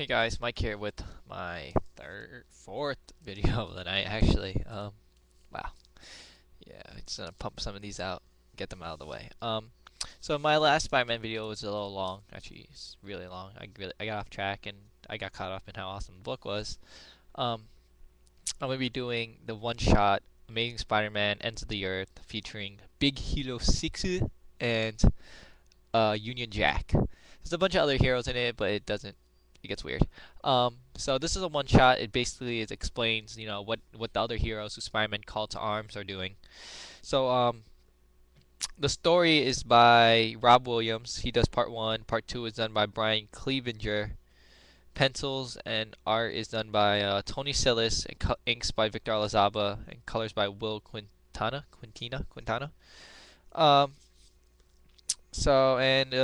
Hey guys, Mike here with my fourth video of the night actually. Wow. Yeah, just gonna pump some of these out, get them out of the way. So my last Spider-Man video was a little long. Actually, it's really long. I got off track and I got caught up in how awesome the book was. Um, I'm gonna be doing the one-shot Amazing Spider-Man Ends of the Earth featuring Big Hero 6 and Union Jack. There's a bunch of other heroes in it, but it gets weird. So this is a one shot. It basically explains, what the other heroes who Spider-Man called to arms are doing. So the story is by Rob Williams. He does part one. Part two is done by Brian Clevinger. Pencils and art is done by Thony SIlas, and inks by Victor Olazaba, and colors by Will Quintana. Um, and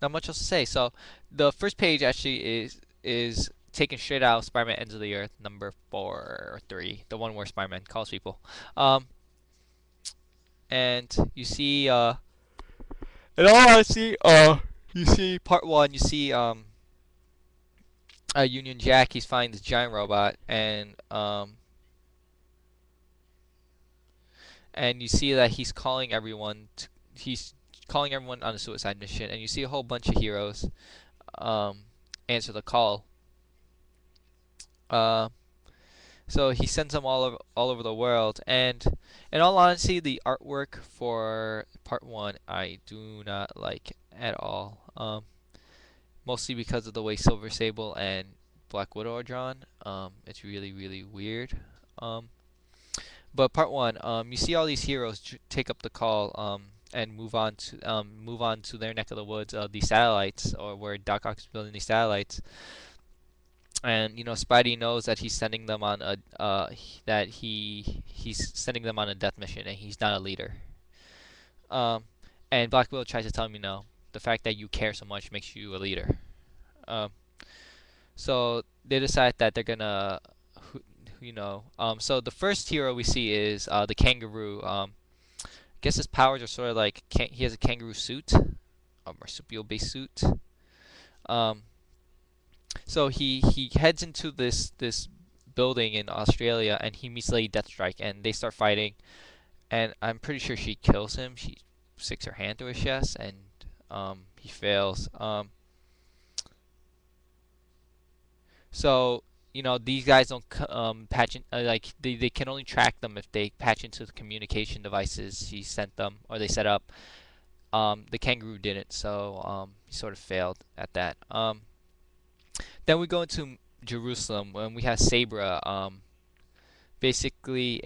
not much else to say. So the first page actually is taken straight out of Spider-Man Ends of the Earth number 4 or 3, the one where Spider-Man calls people. Um, and you see, in all honesty, you see part one. You see, Union Jack. He's finding this giant robot, and you see that he's calling everyone on a suicide mission, and you see a whole bunch of heroes um, answer the call. Uh, so he sends them all over the world, and in all honesty, the artwork for part one I do not like at all. Mostly because of the way Silver Sable and Black Widow are drawn. It's really weird. Um, but part one, you see all these heroes take up the call, and move on to their neck of the woods, the satellites, or where Doc Ock is building these satellites. And Spidey knows that he's sending them on a he's sending them on a death mission, and he's not a leader. Um, and Black Widow tries to tell him, the fact that you care so much makes you a leader. Um, so they decide that they're gonna, so the first hero we see is the kangaroo. I guess his powers are sort of like he has a kangaroo suit, a marsupial-based suit. Um, so he heads into this building in Australia, and he meets Lady Deathstrike, and they start fighting. And I'm pretty sure she kills him. She sticks her hand through his chest, and he fails. So these guys don't patch in, like they can only track them if they patch into the communication devices he sent them or they set up. The kangaroo didn't, so he sort of failed at that. Then we go into Jerusalem when we have Sabra. Basically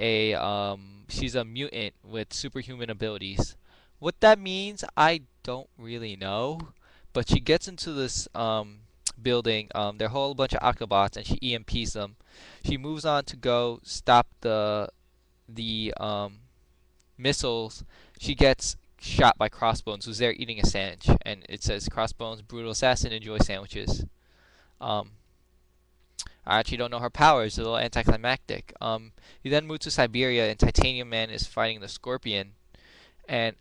she's a mutant with superhuman abilities. What that means, I don't really know, but she gets into this building. There are a whole bunch of Octobots, and she EMPs them. She moves on to go stop the missiles. She gets shot by Crossbones, who's there eating a sandwich, and it says Crossbones, brutal assassin, enjoy sandwiches. Um, I actually don't know her powers. It's a little anticlimactic. You then move to Siberia, and Titanium Man is fighting the Scorpion, and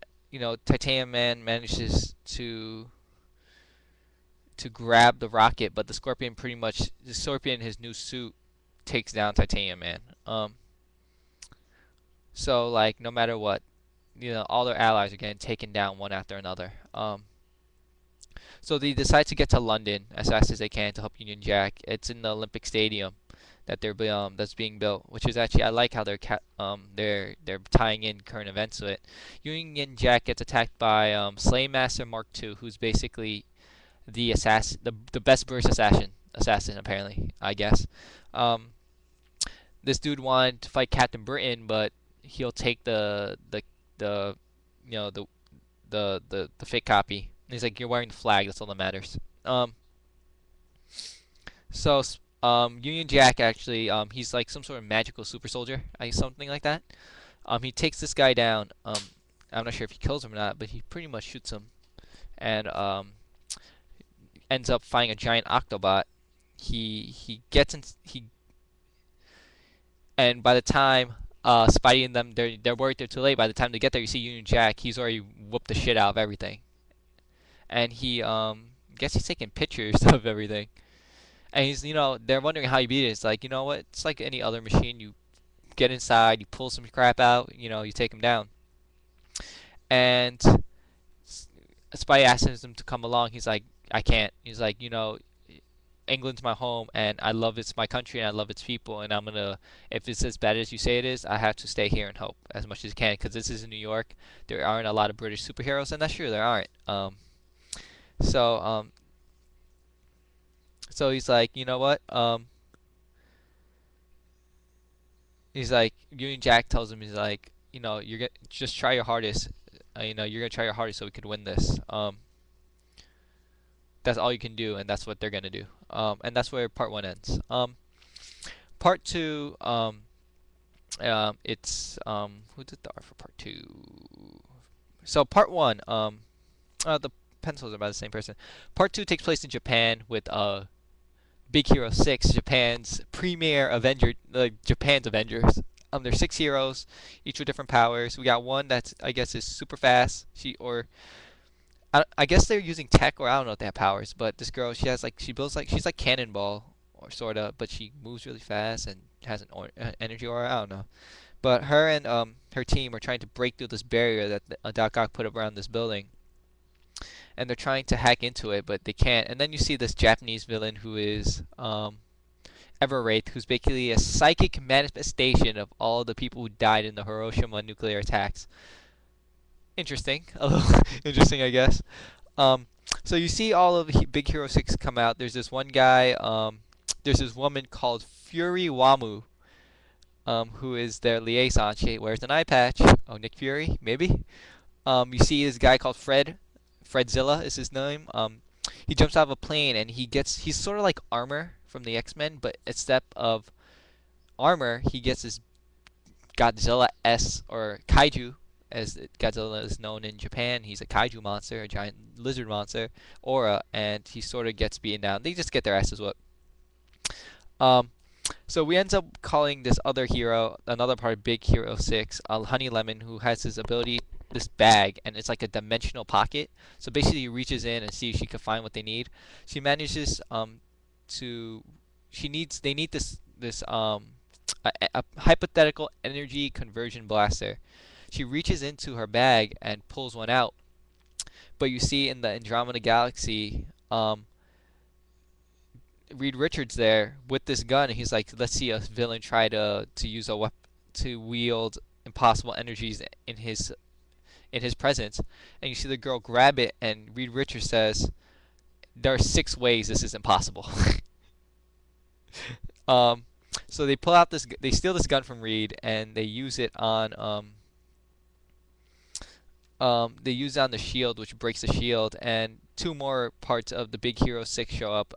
Titanium Man manages to grab the rocket, but the Scorpion in his new suit takes down Titanium Man. So like no matter what, all their allies are getting taken down one after another. So they decide to get to London as fast as they can to help Union Jack. It's in the Olympic Stadium that's being built, which is actually I like how they're tying in current events to it. Union Jack gets attacked by Slaymaster Mark II, who's basically the assassin, the best British assassin apparently, I guess. This dude wanted to fight Captain Britain, but he'll take the you know the fake copy. And he's like, you're wearing the flag. That's all that matters. So Union Jack actually he's like some sort of magical super soldier, something like that. He takes this guy down. I'm not sure if he kills him or not, but he pretty much shoots him, and ends up fighting a giant Octobot. He gets in he And by the time Spidey and them they're worried they're too late. By the time they get there, you see Union Jack. He's already whooped the shit out of everything, and he guess he's taking pictures of everything. And he's, they're wondering how he beat it. It's like, you know what? It's like any other machine. You get inside, you pull some crap out, you take him down. And Spy asks him to come along. He's like, I can't. He's like, England's my home, and I love it's my country, and I love its people, and I'm gonna, if it's as bad as you say it is, I have to stay here and help as much as I can, because this is in New York. There aren't a lot of British superheroes, and that's true, there aren't. So so he's like, you know what? He's like, Union Jack tells him, he's like, you're gonna just try your hardest. You're gonna try your hardest so we could win this. That's all you can do, and that's what they're gonna do. And that's where part one ends. Part two, it's who did the art for part two? So part one, the pencils are by the same person. Part two takes place in Japan with Big Hero 6, Japan's premier Avenger, Japan's Avengers. There's 6 heroes, each with different powers. We got one that's, I guess, is super fast. I guess they're using tech, or I don't know if they have powers. But this girl, she builds she's like Cannonball, or sorta, but she moves really fast and has an energy aura. I don't know. But her and her team are trying to break through this barrier that Doc Ock put up around this building, and they're trying to hack into it, but they can't. And then you see this Japanese villain who is Everwraith, who's basically a psychic manifestation of all the people who died in the Hiroshima nuclear attacks. Interesting, a little interesting, I guess. So you see all of Big Hero 6 come out. There's this one guy. There's this woman called Fury Wamu, who is their liaison. She wears an eye patch. Oh, Nick Fury, maybe. You see this guy called Fred. Fredzilla is his name. He jumps out of a plane, and he's sort of like Armor from the X-Men, but instead of armor, he gets this Godzilla S, or Kaiju, as Godzilla is known in Japan. He's a kaiju monster, a giant lizard monster, aura, and he sort of gets beaten down. They just get their asses whooped. So we end up calling this other hero, another part of Big Hero 6, Honey Lemon, who has his ability, this bag, and it's like a dimensional pocket. So basically he reaches in and sees if she can find what they need. She manages they need this a hypothetical energy conversion blaster. She reaches into her bag and pulls one out. But you see in the Andromeda Galaxy, Reed Richards there with this gun, and he's like, let's see a villain try to use a weapon to wield impossible energies in his presence. And you see the girl grab it, and Reed Richards says, there are 6 ways this is impossible. So they they steal this gun from Reed, and they use it on the shield, which breaks the shield, and 2 more parts of the Big Hero 6 show up.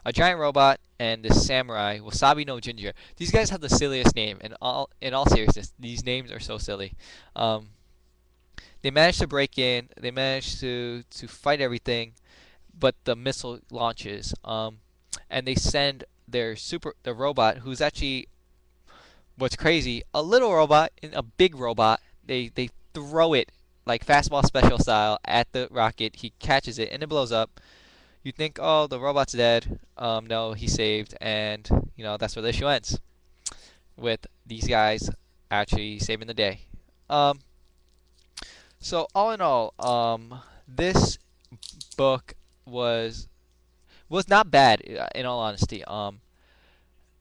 A giant robot and this samurai, Wasabi no Ginger. These guys have the silliest name, and in all seriousness, these names are so silly. They manage to break in, they manage to fight everything, but the missile launches. And they send the robot, who's actually, what's crazy, a little robot and a big robot. They throw it like fastball special style at the rocket. He catches it and it blows up. You think, oh, the robot's dead. No, he's saved, and that's where the issue ends, with these guys actually saving the day. So all in all, this book was not bad, in all honesty.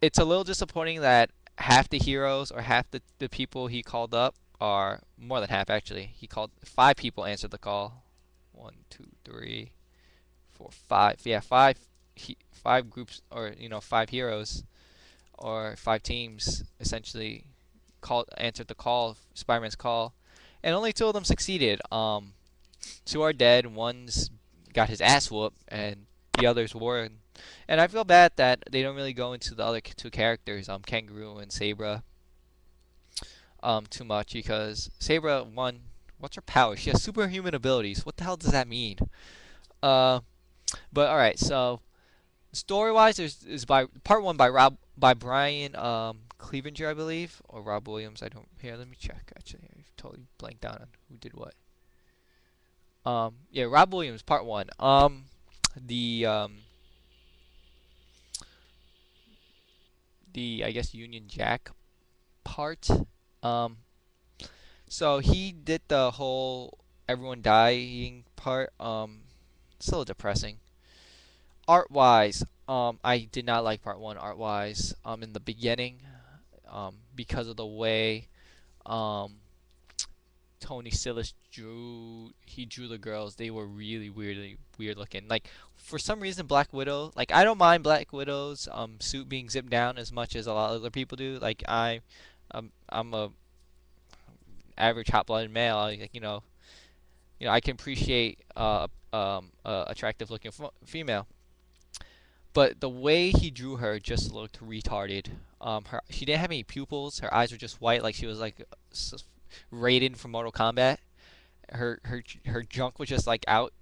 It's a little disappointing that half the heroes, or half the people he called up, are more than half actually. He called 5 people, answered the call. 1, 2, 3, 4, 5. Yeah, 5 groups, or 5 heroes, or 5 teams essentially answered the call, Spider-Man's call, and only 2 of them succeeded. 2 are dead. One's got his ass whooped, and the others were. And I feel bad that they don't really go into the other 2 characters, Kangaroo and Sabra, too much, because Sabra, what's her power? She has superhuman abilities. What the hell does that mean? But all right, so story-wise, is by part 1 by Brian Clevinger, I believe, or Rob Williams. I don't. Here, let me check. Actually, I totally blanked out on who did what. Yeah, Rob Williams, part 1. the the I guess Union Jack part. Um, so he did the whole everyone dying part. It's a little depressing. Art wise, I did not like part one art wise. In the beginning, because of the way um Tony SIlas drew the girls. They were really weird looking. Like for some reason, Black Widow. Like I don't mind Black Widow's suit being zipped down as much as a lot of other people do. Like I'm a average hot-blooded male. Like I can appreciate attractive looking female. But the way he drew her just looked retarded. She didn't have any pupils. Her eyes were just white, like she was like Raiden from Mortal Kombat. Her junk was just like out,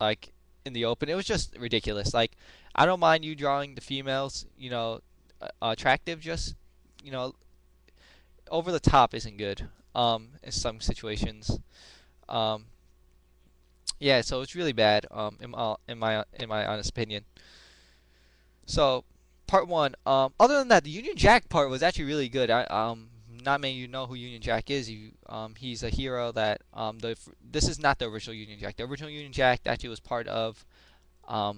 like in the open. It was just ridiculous. Like I don't mind you drawing the females, attractive. Just you know, over the top isn't good. In some situations. Um, yeah, so it's really bad. In my honest opinion. So, part one. Other than that, the Union Jack part was actually really good. Not many of you know who Union Jack is. He's a hero that this is not the original Union Jack. The original Union Jack actually was part of fought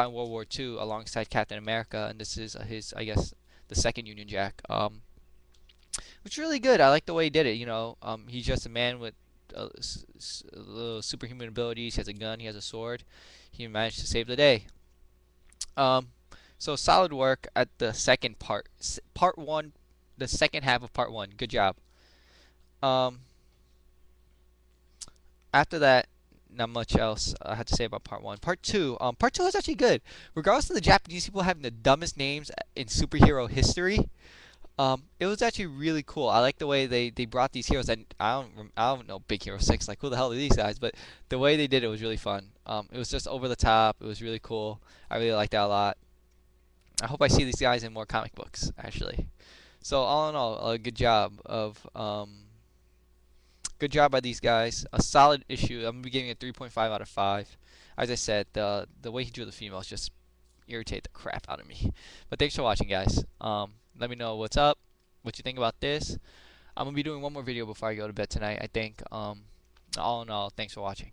in World War II alongside Captain America, and this is his, I guess, the second Union Jack. Which is really good. I like the way he did it. He's just a man with little superhuman abilities. He has a gun. He has a sword. He managed to save the day. Um, so solid work at the second part. Part one, the second half of part one. Good job. Um, After that, not much else I had to say about part one. Part two was actually good. Regardless of the Japanese people having the dumbest names in superhero history, it was actually really cool. I like the way they brought these heroes. And I don't know Big Hero 6. Like who the hell are these guys? But the way they did it was really fun. It was just over the top. It was really cool. I really liked that a lot. I hope I see these guys in more comic books actually. So all in all, a good job by these guys. A solid issue. I'm gonna be giving it 3.5 out of 5. As I said, the way he drew the females just irritate the crap out of me. But thanks for watching, guys. Let me know what's up, what you think about this. I'm gonna be doing one more video before I go to bed tonight, I think. All in all, thanks for watching.